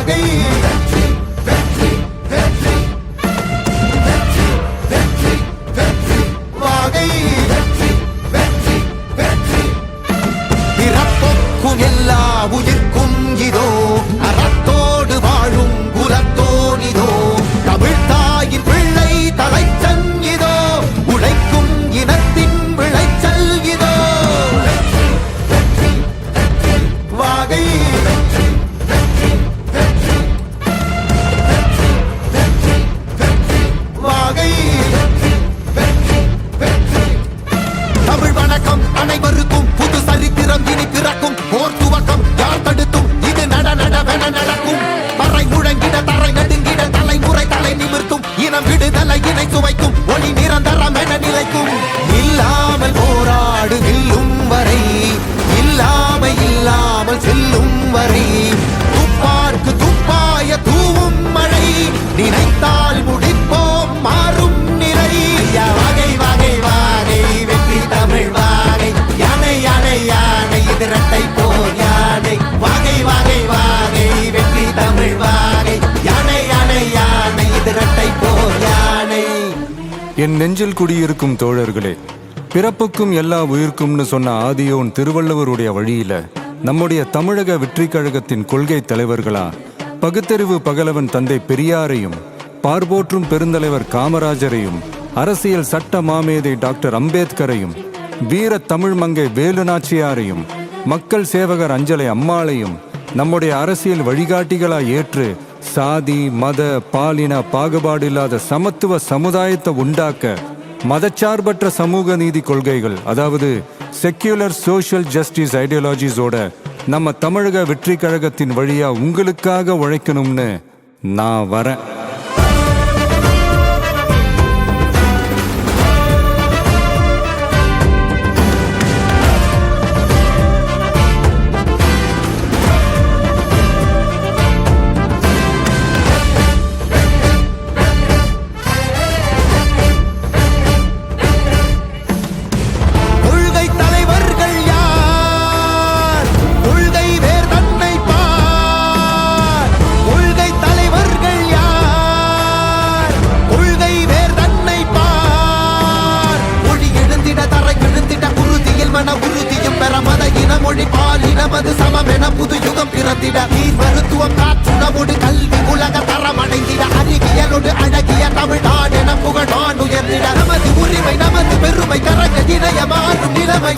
வாகை வெற்றி வெற்றி வெற்றி வெற்றி வெற்றி வெற்றி வாகை வெற்றி வெற்றி வெற்றி பிறப்புக்கும் எல்லா உயிர்க்கும் இதோ அறத்தோடு வாழும் குலத்தோனிதோ தமிழ் தாயின் பிள்ளை தலைச்சன் இதோ உழைக்கும் இனத்தின் விளைச்சல் இதோ வெற்றி வெற்றி வாகை வெற்றி வெற்றி வெற்றி வெற்றி வெற்றி வெற்றி வாகை வெற்றி வெற்றி வெற்றி தமிழ் வணக்கம் அனைவருக்கும் புது சரித்திரம் இனி பிறக்கும் போர் துவக்கம் யார் தடுத்தும் இது நடவென நடக்கும் பறை முழங்கிட தரை நடுங்கிட தலைமுறை தலை நிமிர்த்தும் இனம் விடுதலை இணை சுவைக்கும் ஒளி நிரந்தரம் என நிலைக்கும் இல்லாமல் போராடு நில்லும் வரை இல்லாமல் செல்லும் வரை துப்பார்க்கு துப்பாய தூவும் மழை நினைத்தால் முடிப்போம் மாறும் நிலை வாகை வாகை வாகை வெற்றி தமிழ் வாகை யானை யானை யானை இது இரட்டை போர் யானை வாகை வாகை வாகை வெற்றி தமிழ் வாகை யானை யானை யானை இது இரட்டை போர் யானை. என் நெஞ்சில் குடியிருக்கும் தோழர்களே, பிறப்புக்கும் எல்லா உயிர்க்கும்னு சொன்ன ஆதியோன் திருவள்ளுவருடைய வழியில நம்முடைய தமிழக வெற்றி கழகத்தின் கொள்கை தலைவர்களா பகுத்தறிவு பகலவன் தந்தை பெரியாரையும் பார்போற்றும் பெருந்தலைவர் காமராஜரையும் அரசியல் சட்ட மாமேதை டாக்டர் அம்பேத்கரையும் வீர தமிழ் மங்கை வேலு நாச்சியாரையும் மக்கள் சேவகர் அஞ்சலை அம்மாளையும் நம்முடைய அரசியல் வழிகாட்டிகளா ஏற்று சாதி மத பாலின பாகுபாடு இல்லாத சமத்துவ சமுதாயத்தை உண்டாக்க மதச்சார்பற்ற சமூக நீதி கொள்கைகள், அதாவது செக்யூலர் சோஷியல் ஜஸ்டிஸ் ஐடியாலஜிஸோட நம்ம தமிழக வெற்றி கழகத்தின் வழியா உங்களுக்காக உழைக்கணும்னு நான் வரேன். மொழி பாலினமது சமமென புது யுகம் பிறந்திட நீர் மருத்துவம் காற்றுணவோடு கல்வி உலக தரம் அடைந்திட அறிவியலோடு அழகிய தமிழ்நாடு என புகழ் உயர்ந்திட நமது உரிமை நமது பெருமை கரக இணைய மாறும் நிலைமை